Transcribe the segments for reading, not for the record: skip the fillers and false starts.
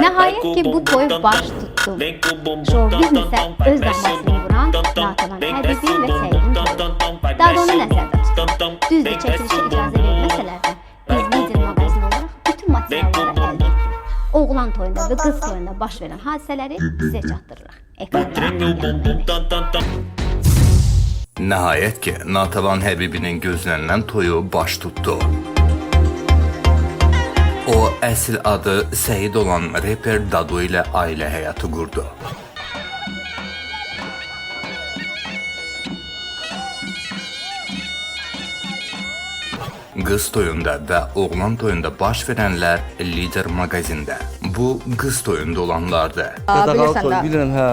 Nəhayət ki, bu toy baş tutdu. Şov-biznesə öz damgasını vuran Natavan Həbibi və Səidin toyu. Daha da onu nəzərdə tutdu. Düzdür, çəkilişə icazə verilməsələr də, biz Lider mağazin olaraq bütün materialları əldə etdik. Oğlan toyunda və qız toyunda baş verən hadisələri sizə çatdırırıq. Nəhayət ki, Natavan Həbibinin gözlənilən toyu baş tutdu. O, əsl adı Səid olan reper Dadu ilə ailə həyatı qurdu. Qız toyunda və oğlan toyunda baş verənlər Lider mağazində. Bu, qız toyunda olanlardır. Qadağalı toy, bilirəm, hə.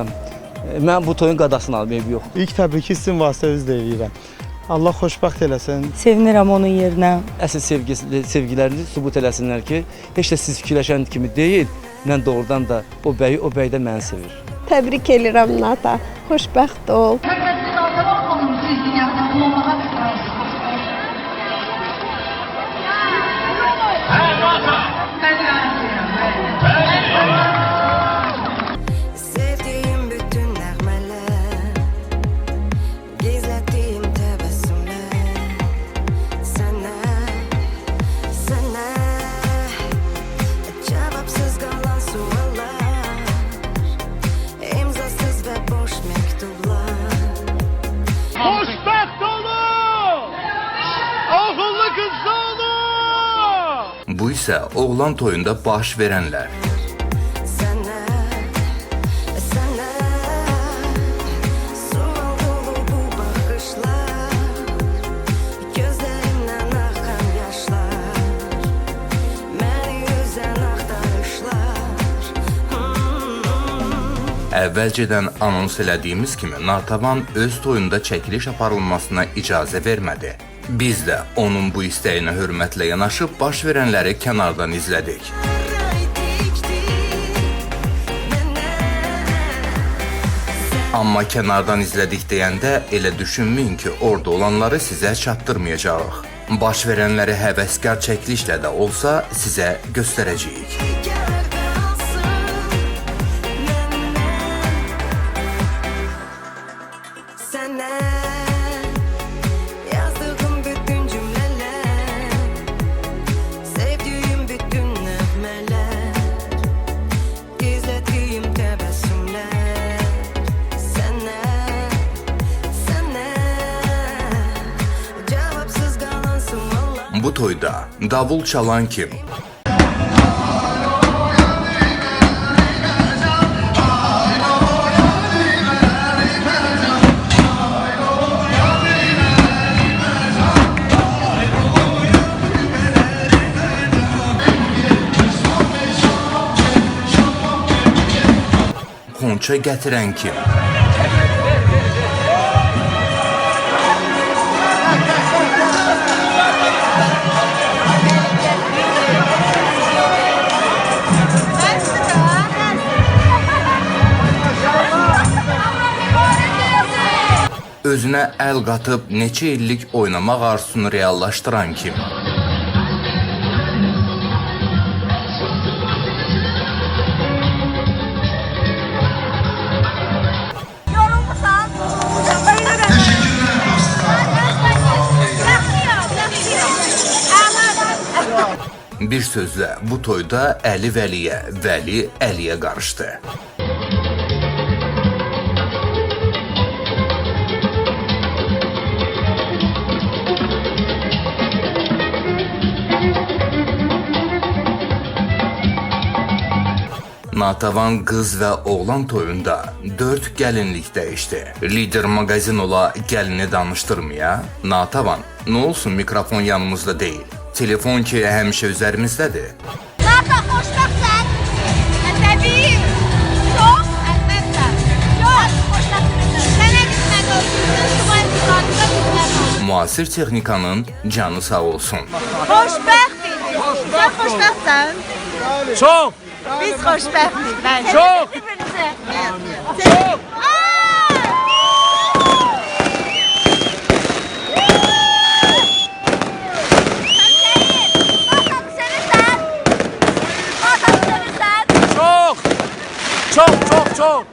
Mən bu toyun qadasını alıb, ev yox. İlk təbii ki, sizin vasitəniz deyirəm. Allah xoşbəxt eləsin. Sevinirəm onun yerinə. Əsl sevgilərini sübut eləsinlər ki, heç də siz fikirləşən kimi deyil, mən doğrudan da o bəy də məni sevir. Təbrik edirəm Nata, xoşbəxt ol. Bu isə oğlan toyunda baş verənlər. Əvvəlcədən anons elədiyimiz kimi Natavan öz toyunda çəkiliş aparılmasına icazə vermədi. Biz də onun bu istəyinə hörmətlə yanaşıb baş verənləri kənardan izlədik. Amma kənardan izlədik deyəndə elə düşünməyin ki, orada olanları sizə çatdırmayacağıq. Baş verənləri həvəskar çəkilişlə də olsa sizə göstərəcəyik. Bu toyda davul çalan kim? Xonça gətirən kim? Özünə əl qatıb neçə illik oynamaq arzusunu reallaşdıran kim? Bir sözlə, bu toyda Əli Vəliyə, Vəli Əliyə qarışdı. Natavan qız və oğlan toyunda 4 gəlinlik dəyişdi. Lider mağazin ola gəlini danışdırmaya, Natavan, nə olsun mikrofon yanımızda deyil. Telefon ki, həmişə üzərimizdədir. Nata, xoşbəxtsən? Təbii. Çox? Əlbəttə. Çox xoşbəxtsən. Sənə qismət olsun. Müasir texnikanın canı sağ olsun. Xoşbəxt idik. Sən xoşbəxtsən? Çox! Biz xoşbəxtik. Çox! Çox! Çox! çox.